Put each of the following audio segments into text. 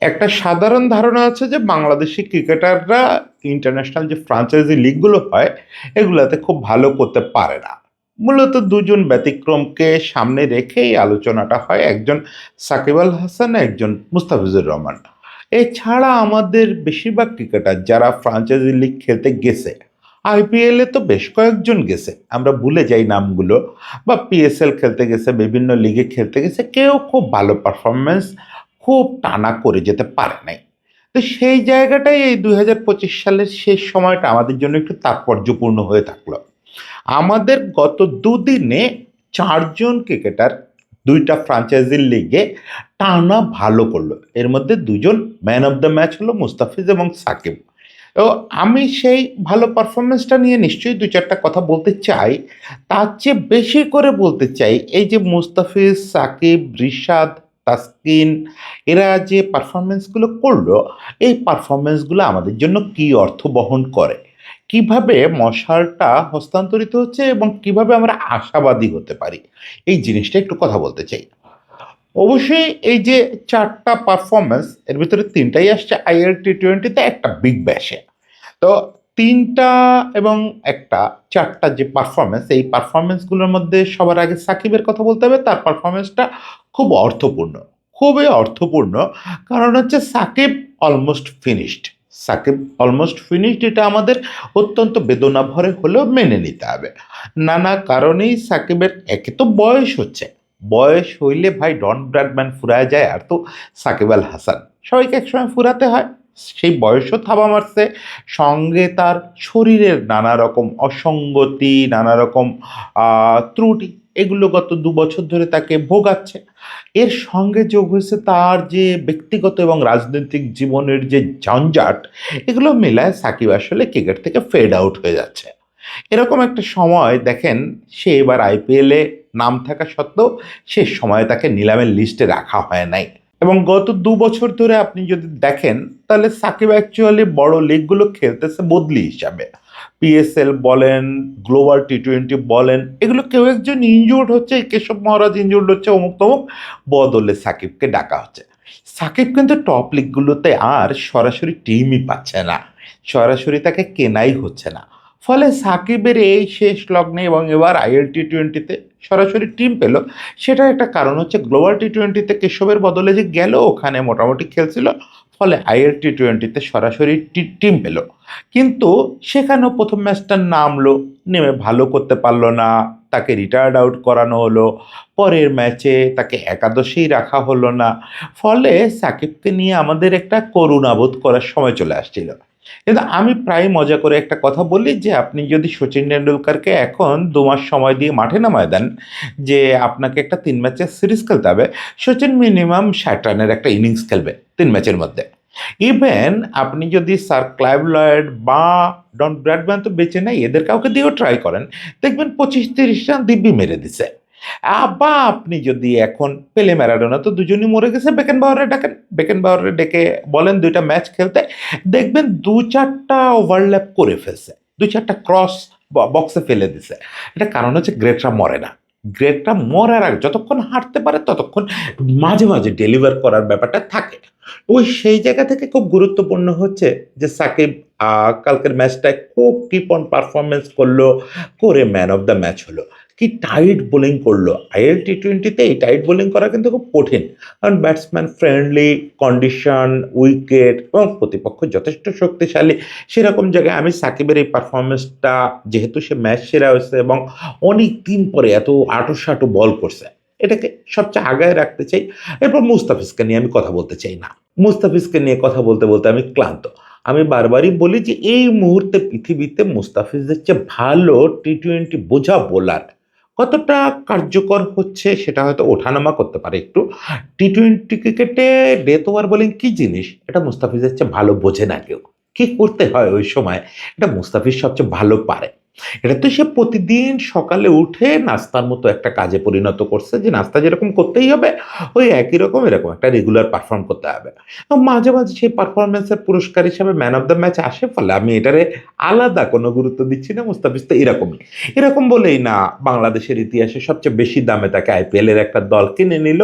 একটা সাধারণ ধারণা আছে যে বাংলাদেশি ক্রিকেটাররা ইন্টারন্যাশনাল যে ফ্রাঞ্চাইজি লিগগুলো হয় এগুলাতে খুব ভালো করতে পারে না। মূলত দুজন ব্যতিক্রমকে সামনে রেখে এই আলোচনাটা হয়, একজন সাকিব আল হাসান, একজন মুস্তাফিজুর রহমান। এছাড়া আমাদের বেশিরভাগ ক্রিকেটার যারা ফ্রাঞ্চাইজি লিগ খেলতে গেছে, আইপিএলে তো বেশ কয়েকজন গেছে, আমরা ভুলে যাই নামগুলো, বা পিএসএল খেলতে গেছে, বিভিন্ন লিগে খেলতে গেছে, কেউ খুব ভালো পারফরমেন্স খুব টানা করে যেতে পারে নাই। তো সেই জায়গাটাই এই ২০২৫ সালের শেষ সময়টা আমাদের জন্য একটু তাৎপর্যপূর্ণ হয়ে থাকলো। আমাদের গত দুদিনে ৪ জন ক্রিকেটার ২ টা ফ্র্যাঞ্চাইজি লিগে টানা ভালো করলো। এর মধ্যে ২ জন ম্যান অফ দ্য ম্যাচ হলো মুস্তাফিজ এবং সাকিব। তো আমি সেই ভালো পারফরম্যান্সটা নিয়ে নিশ্চয়ই ২-৪ টা কথা বলতে চাই। তার চেয়ে বেশি করে বলতে চাই এই যে মুস্তাফিজ, সাকিব, রিশাদ, তাসকিন এরা যে পারফরম্যান্সগুলো করলো, এই পারফরম্যান্সগুলো আমাদের জন্য কী অর্থ বহন করে? কিভাবে মশালটা হস্তান্তরিত হচ্ছে এবং কিভাবে আমরা আশাবাদী হতে পারি? এই জিনিসটা একটু কথা বলতে চাই। অবশ্যই এই যে ৪ টা পারফরম্যান্স এর ভিতরে ৩ টাই আসছে আইএল টি-20 তে, একটা বিগ ব্যাশে। তো ৩ টা এবং একটা ৪ টা যে পারফরম্যান্স, এই পারফরম্যান্সগুলোর মধ্যে সবার আগে সাকিবের কথা বলতে হবে। তার পারফরম্যান্সটা খুব অর্থপূর্ণ, খুবই অর্থপূর্ণ। কারণ হচ্ছে Shakib almost finished. Shakib almost finished, এটা আমাদের অত্যন্ত বেদনাভরে হলেও মেনে নিতে হবে। নানা কারণেই সাকিবের একে তো বয়স হচ্ছে, বয়স হইলে ভাই ডন ব্র্যাডম্যান ফুরায় যায়, আর তো সাকিব আল হাসান। সবাইকে একসময় ফুরাতে হয়, সেই বয়সও থাবা মারছে। সঙ্গে তার শরীরের নানা রকম অসঙ্গতি, নানা রকম ত্রুটি, এগুলো গত ২ বছর ধরে তাকে ভোগাচ্ছে। এর সঙ্গে যোগ হয়েছে তার যে ব্যক্তিগত এবং রাজনৈতিক জীবনের যে ঝঞ্ঝাট, এগুলো মিলায় সাকিব আসলে ক্রিকেট থেকে ফেড আউট হয়ে যাচ্ছে। এরকম একটা সময় দেখেন, সে এবার আইপিএলে নাম থাকা সত্ত্বেও শেষ সময়ে তাকে নিলামের লিস্টে রাখা হয় নাই। এবং গত ২ বছর ধরে আপনি যদি দেখেন, তাহলে সাকিব অ্যাকচুয়ালি বড় লিগগুলো খেলতেছে বদলি হিসাবে। পিএসএল বলেন, গ্লোবাল টি-20 বলেন, এগুলো কেউ একজন ইনজুর্ড হচ্ছে, কেশব মহারাজ ইনজুর্ড হচ্ছে, অমুক-তমুক, বদলে সাকিবকে ডাকা হচ্ছে। সাকিব কিন্তু টপ লিগগুলোতে আর সরাসরি টিমই পাচ্ছে না। সরাসরি তাকে কেনাই হচ্ছে না। ফলে সাকিবের এই শেষ লগ্নে এবং এবার আইএল টি-20তে সরাসরি টিম পেল। সেটার একটা কারণ হচ্ছে গ্লোবাল টি-20তে কেশবের বদলে যে গেল, ওখানে মোটামুটি খেলছিল। ফলে আইএল টি-20তে সরাসরি টিম পেল। কিন্তু সেখানেও ১ম ম্যাচটা নামলো, নেমে ভালো করতে পারল না। তাকে রিটায়ার্ড আউট করানো হলো। পরের ম্যাচে তাকে একাদশেই রাখা হলো না। ফলে সাকিবকে নিয়ে আমাদের একটা করুণাবোধ করার সময় চলে আসছিল। কিন্তু আমি প্রায় মজা করে একটা কথা বলি যে, আপনি যদি শচীন টেন্ডুলকারকে এখন ২ মাস সময় দিয়ে মাঠে নামায় দেন যে আপনাকে একটা ৩ ম্যাচের সিরিজ খেলতে হবে, শচীন মিনিমাম ৬০ রানের একটা ইনিংস খেলবে ৩ ম্যাচের মধ্যে। ইভেন আপনি যদি স্যার ক্লাইভ লয়েড বা ডন ব্র্যাডম্যান তো বেঁচে নাই, এদের কাউকে দিয়েও ট্রাই করেন, দেখবেন ২৫-৩০ রান দিব্যি মেরে দিছে। বা আপনি যদি এখন পেলে, ম্যারাডোনা তো দুজনই মরে গেছে, বেকেনবাওয়ারে ডাকেন, বেকেনবাওয়ারে ডেকে বলেন ২ টা ম্যাচ খেলতে, দেখবেন ২-৪ টা ওভারল্যাপ করে ফেলছে, ২-৪ টা ক্রস বক্সে ফেলে দিছে। এটার কারণ হচ্ছে গ্রেটরা মরে না। গ্রেটরা মরার আগে যতক্ষণ হাঁটতে পারে ততক্ষণ মাঝে, মাঝে ডেলিভার করার ব্যাপারটা থাকে। ওই সেই জায়গা থেকে খুব গুরুত্বপূর্ণ হচ্ছে যে সাকিব কালকের ম্যাচটায় খুব কিপ অন পারফরম্যান্স করলো, করে ম্যান অফ দ্য ম্যাচ হলো। কি টাইট বোলিং করলো! আইএল টি-20তে এই টাইট বোলিং করা কিন্তু খুব কঠিন। কারণ ব্যাটসম্যান ফ্রেন্ডলি, কন্ডিশন, উইকেট এবং প্রতিপক্ষ যথেষ্ট শক্তিশালী। সেরকম জায়গায় আমি সাকিবের এই পারফরম্যান্সটা, যেহেতু সে ম্যাচ সেরা হয়েছে এবং অনেক দিন পরে এত আঁটো-সাঁটো বল করছে, এটাকে সবচেয়ে আগায় রাখতে চাই। এরপর মুস্তাফিজকে নিয়ে আমি কথা বলতে চাই না। মুস্তাফিজকে নিয়ে কথা বলতে, বলতে আমি ক্লান্ত। আমি বারবারই বলি যে এই মুহূর্তে পৃথিবীতে মুস্তাফিজের চেয়ে ভালো টি-20 বোঝা বোলার কতটা কার্যকর হচ্ছে সেটা হয়তো ওঠানামা করতে পারে একটু। টি-20 ক্রিকেটে ডেথ ওভার বোলিং কি জিনিস, এটা মুস্তাফিজের চেয়ে ভালো বোঝে না কেউ। কি করতে হয় ওই সময়, এটা মুস্তাফিজ সবচেয়ে ভালো পারে। এটা তো সে প্রতিদিন সকালে উঠে নাস্তার মতো একটা কাজে পরিণত করছে যে নাস্তা যেরকম করতেই হবে ওই একই রকম এরকম একটা রেগুলার পারফর্ম করতে হবে। মাঝে, মাঝে সেই পারফরম্যান্সের পুরস্কার হিসাবে ম্যান অফ দ্য ম্যাচ আসে, ফলে আমি এটারে আলাদা কোনো গুরুত্ব দিচ্ছি না। মুস্তাফিজ তো এরকমই। এরকম বলেই না বাংলাদেশের ইতিহাসে সবচেয়ে বেশি দামে তাকে আইপিএল এর একটা দল কিনে নিল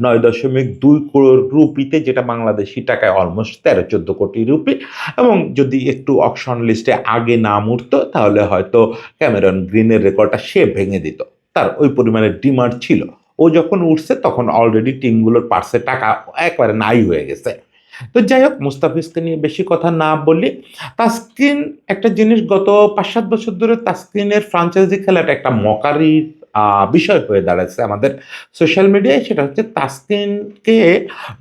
৯.২ করোড় রুপিতে, যেটা বাংলাদেশী টাকায় অলমোস্ট ১৩-১৪ কোটি রুপি। এবং যদি একটু অকশন লিস্টে আগে নাম উঠতো তাহলে হয়তো ক্যামেরন গ্রিনের রেকর্ডটা সে ভেঙে দিত। তার ওই পরিমাণের ডিমান্ড ছিল। ও যখন উঠছে তখন অলরেডি টিমগুলোর পার্সে টাকা একবারে নাই হয়ে গেছে। তো যাই হোক, মুস্তাফিজকে নিয়ে বেশি কথা না বলি। তাসকিন একটা জিনিস, গত ৫-৭ বছর ধরে তাসকিনের ফ্র্যাঞ্চাইজি খেলাটা একটা মকারির বিষয় হয়ে দাঁড়াচ্ছে আমাদের সোশ্যাল মিডিয়ায়। সেটা হচ্ছে তাসকিনকে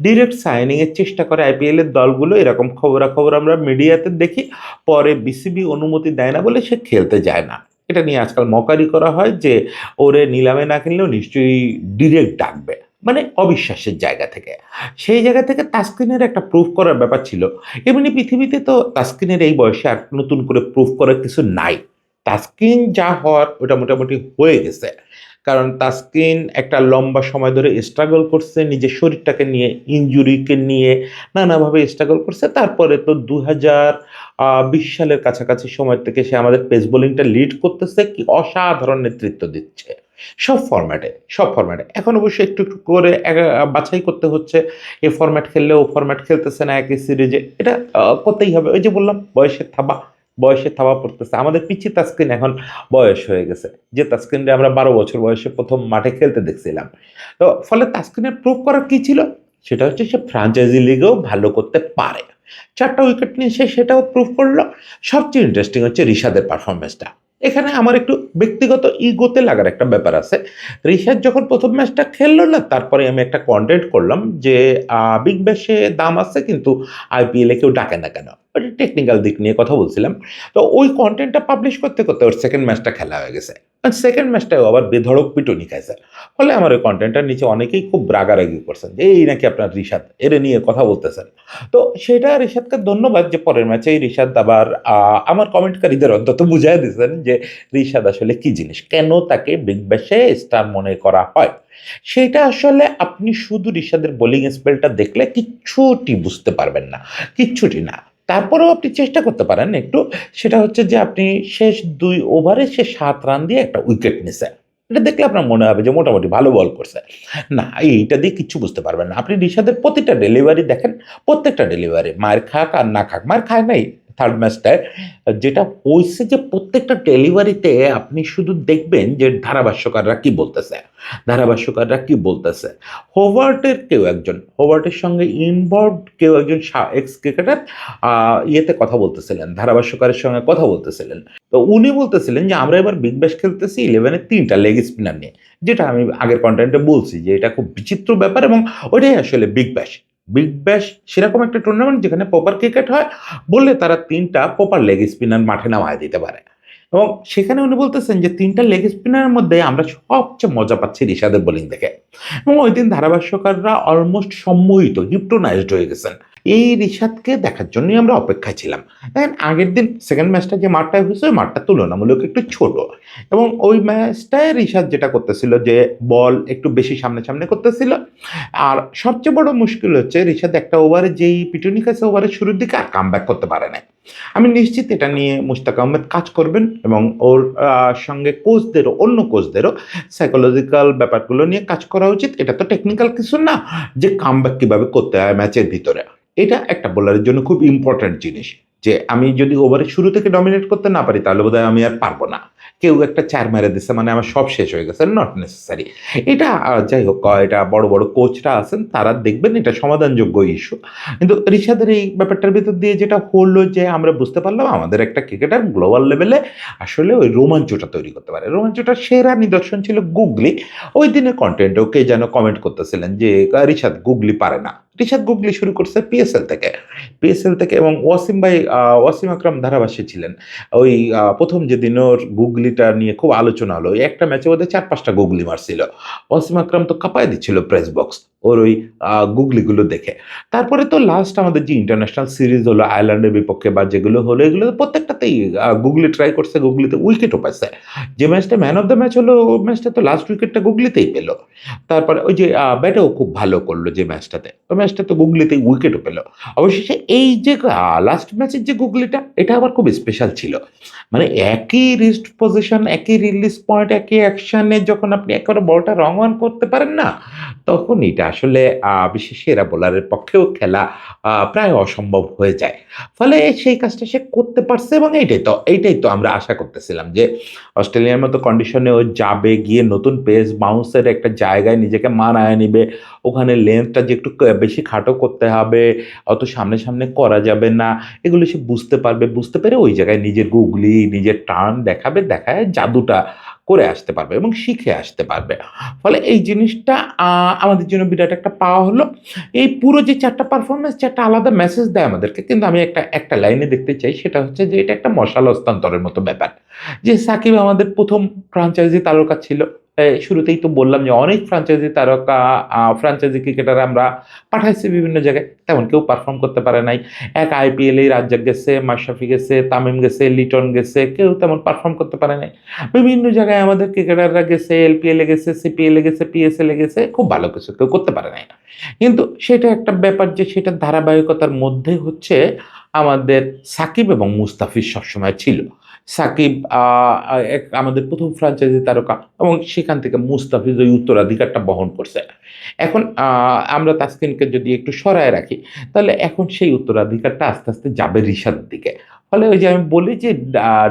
ডিরেক্ট সাইনিং এর চেষ্টা করে আইপিএল এর দলগুলো, এরকম খবরাখবর আমরা মিডিয়াতে দেখি। পরে বিসিবি অনুমতি দেয় না বলে সে খেলতে যায় না। এটা নিয়ে আজকাল মকারি করা হয় যে ওরে নিলামে না কিনলেও নিশ্চয়ই ডিরেক্ট ডাকবে, মানে অবিশ্বাসের জায়গা থেকে। সেই জায়গা থেকে তাসকিনের একটা প্রুফ করার ব্যাপার ছিল। এমনি পৃথিবীতে তো তাসকিনের এই বয়সে আর নতুন করে প্রুফ করার কিছু নাই। তাসকিন যা হওয়ার ওটা মোটামুটি হয়ে গেছে। কারণ তাসকিন একটা লম্বা সময় ধরে স্ট্রাগল করছে নিজের শরীরটাকে নিয়ে, ইনজুরিকে নিয়ে নানাভাবে স্ট্রাগল করছে। তারপরে তো ২০২০ সালের কাছাকাছি সময় থেকে সে আমাদের পেস বোলিংটা লিড করতেছে, কি অসাধারণ নেতৃত্ব দিচ্ছে সব ফরম্যাটে। এখন অবশ্য একটু, একটু করে বাছাই করতে হচ্ছে। এ ফরম্যাট খেললে ও ফরম্যাট খেলতেছে না একই সিরিজে। এটা করতেই হবে। ওই যে বললাম বয়সের থাবা পড়তেছে। আমাদের পিচ্চি তাসকিন এখন বয়স হয়ে গেছে। যে তাসকিনরে আমরা ১২ বছর বয়সে ১ম মাঠে খেলতে দেখছিলাম। তো ফলে তাসকিনের প্রুভ করার কি ছিল? সেটা হচ্ছে সে ফ্র্যাঞ্চাইজি লিগেও ভালো করতে পারে। ৪ টা উইকেট নিয়ে সে সেটাও প্রুভ করল। সবচেয়ে ইন্টারেস্টিং হচ্ছে রিশাদের পারফরম্যান্সটা। এখানে আমার একটু ব্যক্তিগত ইগোতে লাগার একটা ব্যাপার আছে। রিশাদ যখন ১ম ম্যাচটা খেললো না, তারপরে আমি একটা কনটেন্ট করলাম যে বিগ ব্যাশে দাম আছে কিন্তু আইপিএল এ কেউ ডাকে না কেন? ওটা টেকনিক্যাল দিক নিয়ে কথা বলছিলাম। তো ওই কনটেন্টটা পাবলিশ করতে, করতে ওর 2nd ম্যাচটা খেলা হয়ে গেছে। 2nd ম্যাচটাও আবার বেধড়ক পিটুনি খাইছে। ফলে আমার ওই কনটেন্টটার নিচে অনেকেই খুব রাগারাগি করছেন যে, "এই নাকি আপনার রিশাদ, এরে নিয়ে কথা বলতেছেন।" তো সেটা রিশাদকে ধন্যবাদ যে পরের ম্যাচেই রিশাদ আবার আমার কমেন্টকারীদের অন্তত বুঝাইয়া দিছেন যে রিশাদ আসলে কি জিনিস? কেন তাকে বিগ ব্যাশে স্টার মনে করা হয়? সেইটা আসলে আপনি শুধু রিশাদের বোলিং স্পেলটা দেখলে কিচ্ছুটি বুঝতে পারবেন না। কিচ্ছুটি না। তারপরেও আপনি চেষ্টা করতে পারেন একটু। সেটা হচ্ছে যে আপনি শেষ ২ ওভারে সে ৭ রান দিয়ে একটা উইকেট নিছে। এটা দেখলে আপনার মনে হবে যে মোটামুটি ভালো বল করছে। না, এইটা দিয়ে কিচ্ছু বুঝতে পারবেন না। আপনি রিশাদের প্রতিটা ডেলিভারি দেখেন, প্রত্যেকটা ডেলিভারি মার খাক আর না খাক, মার খায় নাই 3rd ম্যাচটায়। যেটা হইছে যে প্রত্যেকটা ডেলিভারিতে আপনি শুধু দেখবেন যে ধারাভাষ্যকাররা কি বলতেছে। হোবার্টের সঙ্গে ইনভলভড কেউ একজন এক্স ক্রিকেটার ইয়েতে কথা বলতেছিলেন, ধারাভাষ্যকারের সঙ্গে কথা বলতেছিলেন। তো উনি বলতেছিলেন যে আমরা এবার বিগ ব্যাশ খেলতেছি 11 এ ৩ টা লেগ স্পিনার নিয়ে। যেটা আমি আগের কনটেন্টে বলছি যে এটা খুব বিচিত্র ব্যাপার এবং ওইটাই আসলে বিগ ব্যাশ। বিগ ব্যাশ সেরকম একটা টুর্নামেন্ট যেখানে প্রপার ক্রিকেট হয়, বললে তারা ৩ টা প্রপার লেগ স্পিনার মাঠে নামায় দিতে পারে। এবং সেখানে উনি বলতেছেন যে ৩ টা লেগ স্পিনারের মধ্যে আমরা সবচেয়ে মজা পাচ্ছি রিশাদের বোলিং দেখে। এবং ঐদিন ধারাভাষ্যকাররা অলমোস্ট সম্মোহিত, হিপনোটাইজড হয়ে গেছেন। এই রিশাদকে দেখার জন্যই আমরা অপেক্ষায় ছিলাম। দেখেন আগের দিন 2nd ম্যাচটা যে মাঠটায় হয়েছে ওই মাঠটা তুলনামূলক একটু ছোট। এবং ওই ম্যাচটায় রিশাদ যেটা করতেছিল যে বল একটু বেশি সামনে করতেছিল। আর সবচেয়ে বড় মুশকিল হচ্ছে রিশাদ একটা ওভারে যেই পিটুনি খাইছে ওভারের শুরুর দিকে আর কামব্যাক করতে পারে নাই। আমি নিশ্চিত এটা নিয়ে মুশতাক আহমেদ কাজ করবেন এবং ওর সঙ্গে অন্য কোচদেরও সাইকোলজিক্যাল ব্যাপারগুলো নিয়ে কাজ করা উচিত। এটা তো টেকনিক্যাল কিছু না যে কামব্যাক কিভাবে করতে হয় ম্যাচের ভিতরে। এটা একটা বোলারের জন্য খুব ইম্পোর্টেন্ট জিনিস। যে আমি যদি ওভারের শুরু থেকে ডমিনেট করতে না পারি তাহলে বোধহয় আমি আর পারব না। কেউ একটা ৪ মেরে দিছে মানে আমার সব শেষ হয়ে গেছে। Not necessary. এটা যাই হোক, এটা বড় কোচরা আছেন তারা দেখবেন এটা সমাধানযোগ্য ইস্যু। কিন্তু রিশাদের এই ব্যাপারটার ভিতর দিয়ে যেটা হলো যে আমরা বুঝতে পারলাম আমাদের একটা ক্রিকেটার গ্লোবাল লেভেলে আসলে ওই রোমাঞ্চটা তৈরি করতে পারে। রোমাঞ্চটার সেরা নিদর্শন ছিল গুগলি। ওই দিনের কনটেন্টেও কে যেন কমেন্ট করতেছিলেন যে রিশাদ গুগলি পারে না। রিশাদ গুগলি শুরু করছে পিএসএল থেকে। পিএসএল থেকে এবং ওয়াসিম ভাই ওয়াসিম আকরাম ধারাভাষ্যে ছিলেন। ওই ১ম যেদিন ওর গুগলিটা নিয়ে খুব আলোচনা হলো, ওই একটা ম্যাচে বোধহয় ৪-৫ টা গুগলি মারছিল। ওয়াসিম আকরাম তো কাঁপায় দিচ্ছিল প্রেস বক্স ওর ওই গুগলিগুলো দেখে। তারপরে তো লাস্ট আমাদের যে ইন্টারন্যাশনাল সিরিজ হলো আয়ারল্যান্ডের বিপক্ষে বা যেগুলো হলো, এগুলো প্রত্যেকটাতেই গুগলি ট্রাই করছে, গুগলিতে উইকেটও পাইছে। যে ম্যাচটা ম্যান অফ দ্য ম্যাচ হলো, ওই ম্যাচটা তো লাস্ট উইকেটটা গুগলিতেই পেল। তারপরে ওই যে ব্যাটেও খুব ভালো করলো যে ম্যাচটাতে, ওই ম্যাচটা তো গুগলিতেই উইকেটও পেল। অবশেষে এই যে লাস্ট ম্যাচের যে গুগলিটা, এটা আবার খুব স্পেশাল ছিল। মানে একই রিস্ট পজিশন, একই রিলিজ পয়েন্ট, একই অ্যাকশনে যখন আপনি একেবারে বলটা রং অন করতে পারেন না, তখন এটা আসলে বিশেষ সেরা বোলারের পক্ষেও খেলা প্রায় অসম্ভব হয়ে যায়। ফলে সেই কাজটা সে করতে পারছে এবং এইটাই তো আমরা আশা করতেছিলাম যে অস্ট্রেলিয়ার মতো কন্ডিশনে ও যাবে, গিয়ে নতুন পেস বাউন্সের একটা জায়গায় নিজেকে মানায় নিবে। ওখানে লেন্থটা যে একটু বেশি খাটো করতে হবে, অত সামনে করা যাবে না। এগুলো সে বুঝতে পারবে। বুঝতে পেরে ওই জায়গায় নিজের গুগলি, নিজের টার্ন দেখাবে, দেখায় জাদুটা করে আসতে পারবে এবং শিখে আসতে পারবে। ফলে এই জিনিসটা আমাদের জন্য বিরাট একটা পাওয়া হলো। এই পুরো যে ৪ টা পারফরম্যান্স ৪ টা আলাদা মেসেজ দেয় আমাদেরকে। কিন্তু আমি একটা লাইনে দেখতে চাই, সেটা হচ্ছে যে এটা একটা মশাল হস্তান্তরের মতো ব্যাপার। যে সাকিব আমাদের ১ম ফ্র্যাঞ্চাইজি তারকা ছিল। শুরুতেই তো বললাম যে অনেক ফ্র্যাঞ্চাইজি তারকা, ফ্র্যাঞ্চাইজি ক্রিকেটার আমরা পাঠাইছি বিভিন্ন জায়গায়। তেমন কেউ পারফর্ম করতে পারে নাই। এক আইপিএলেই রাজ্জাক গেছে, মাশরাফি গেছে, তামিম গেছে, লিটন গেছে। কেউ তেমন পারফর্ম করতে পারে নাই। বিভিন্ন জায়গায় আমাদের ক্রিকেটাররা গেছে, এলপিএলে গেছে, সিপিএলে গেছে, পিএসএলে গেছে। খুব ভালো কিছু কেউ করতে পারে নাই। কিন্তু সেটা একটা ব্যাপার যে সেটার ধারাবাহিকতার মধ্যে হচ্ছে আমাদের সাকিব এবং মুস্তাফিজ সবসময় ছিল। সাকিব আমাদের ১ম ফ্র্যাঞ্চাইজি তারকা এবং সেখান থেকে মুস্তাফিজ ওই উত্তরাধিকারটা বহন করছে। এখন আমরা তাসকিনকে যদি একটু সরায় রাখি, তাহলে এখন সেই উত্তরাধিকারটা আস্তে যাবে রিশাদের দিকে। ফলে ওই যে আমি বলি যে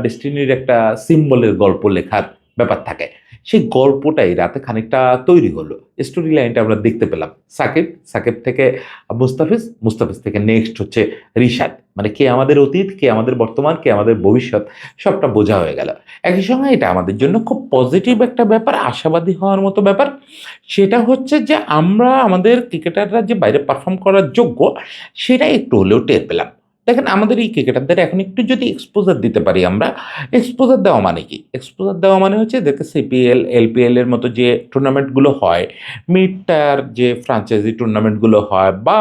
ডেস্টিনির একটা সিম্বলের গল্প লেখার ব্যাপার থাকে। সেই গল্পটাই রাতে খানিকটা তৈরি হলো। স্টোরি লাইনটা আমরা দেখতে পেলাম। সাকিব থেকে মুস্তাফিজ, মুস্তাফিজ থেকে নেক্সট হচ্ছে রিশাদ। মানে কে আমাদের অতীত, কে আমাদের বর্তমান, কে আমাদের ভবিষ্যৎ, সবটা বোঝা হয়ে গেল। একই সঙ্গে এটা আমাদের জন্য খুব পজিটিভ একটা ব্যাপার, আশাবাদী হওয়ার মতো ব্যাপার। সেটা হচ্ছে যে আমরা আমাদের ক্রিকেটাররা যে বাইরে পারফর্ম করার যোগ্য, সেটা একটু হলেও টের পেলাম। দেখেন আমাদের এই ক্রিকেটারদের এখন একটু যদি এক্সপোজার দিতে পারি আমরা, এক্সপোজার দেওয়া মানে কি? এক্সপোজার দেওয়া মানে হচ্ছে এদেরকে সিপিএল, এলপিএল এর মতো যে টুর্নামেন্টগুলো হয়, মিড টায়ার যে ফ্র্যাঞ্চাইজি টুর্নামেন্টগুলো হয় বা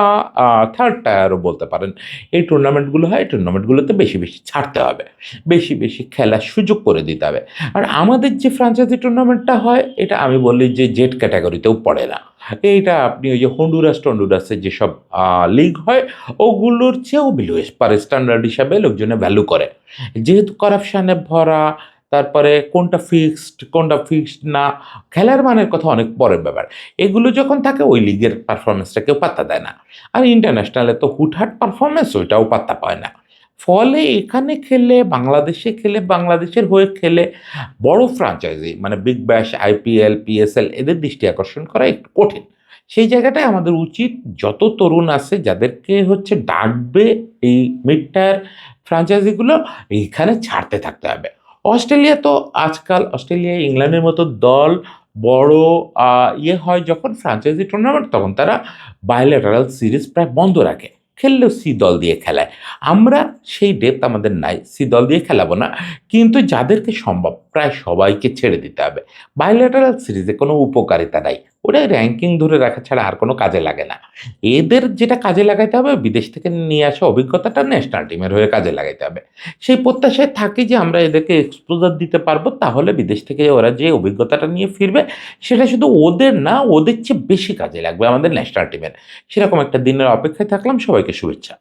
থার্ড টায়ারও বলতে পারেন। এই টুর্নামেন্টগুলো হয়, এই টুর্নামেন্টগুলোতে বেশি ছাড়তে হবে। বেশি খেলার সুযোগ করে দিতে হবে। আর আমাদের যে ফ্র্যাঞ্চাইজি টুর্নামেন্টটা হয়, এটা আমি বলি যে জেড ক্যাটেগরিতেও পড়ে না। এইটা আপনি ওই যে হন্ডুরাসের যেসব লিগ হয়, ওগুলোর চেয়েও বিলো পার স্ট্যান্ডার্ড হিসাবে লোকজনে ভ্যালু করে। যেহেতু করাপশনে ভরা, তারপরে কোনটা ফিক্সড না, খেলার মানের কথা অনেক পরের ব্যাপার। এগুলো যখন থাকে ওই লিগের পারফরম্যান্সটা কেউ পাত্তা দেয় না। আর ইন্টারন্যাশনালে তো হুটহাট পারফরম্যান্স, ওইটাও পাত্তা পায় না। ফলে এখানে খেললে, বাংলাদেশে খেলে, বাংলাদেশের হয়ে খেলে বড় ফ্র্যাঞ্চাইজি মানে বিগ ব্যাশ, আইপিএল, পিএসএল এদের দৃষ্টি আকর্ষণ করা একটু কঠিন। সেই জায়গাটায় আমাদের উচিত যত তরুণ আছে যাদেরকে হচ্ছে ডাকবে এই মিড টায়ার ফ্র্যাঞ্চাইজিগুলো, এইখানে ছাড়তে থাকতে হবে। অস্ট্রেলিয়া, ইংল্যান্ডের মতো দল বড় হয় যখন ফ্র্যাঞ্চাইজি টুর্নামেন্ট, তখন তারা বায়লেটারাল সিরিজ প্রায় বন্ধ রাখে। খেললেও সি দল দিয়ে খেলায়। আমরা সেই ডেপথ আমাদের নাই, সি দল দিয়ে খেলাবো না। কিন্তু যাদেরকে সম্ভব প্রায় সবাইকে ছেড়ে দিতে হবে। বায়লেটারাল সিরিজে কোনো উপকারিতা নাই। ওটা র‍্যাংকিং ধরে রাখা ছাড়া আর কোনো কাজে লাগে না। এদের যেটা কাজে লাগাইতে হবে, বিদেশ থেকে নিয়ে আসা অভিজ্ঞতাটা ন্যাশনাল টিমের হয়ে কাজে লাগাইতে হবে। সেই প্রত্যাশায় থাকি যে আমরা এদেরকে এক্সপোজার দিতে পারবো, তাহলে বিদেশ থেকে ওরা যে অভিজ্ঞতাটা নিয়ে ফিরবে, সেটা শুধু ওদের না, ওদের চেয়ে বেশি কাজে লাগবে আমাদের ন্যাশনাল টিমের। সেরকম একটা দিনের অপেক্ষায় থাকলাম। সবাইকে শুভেচ্ছা।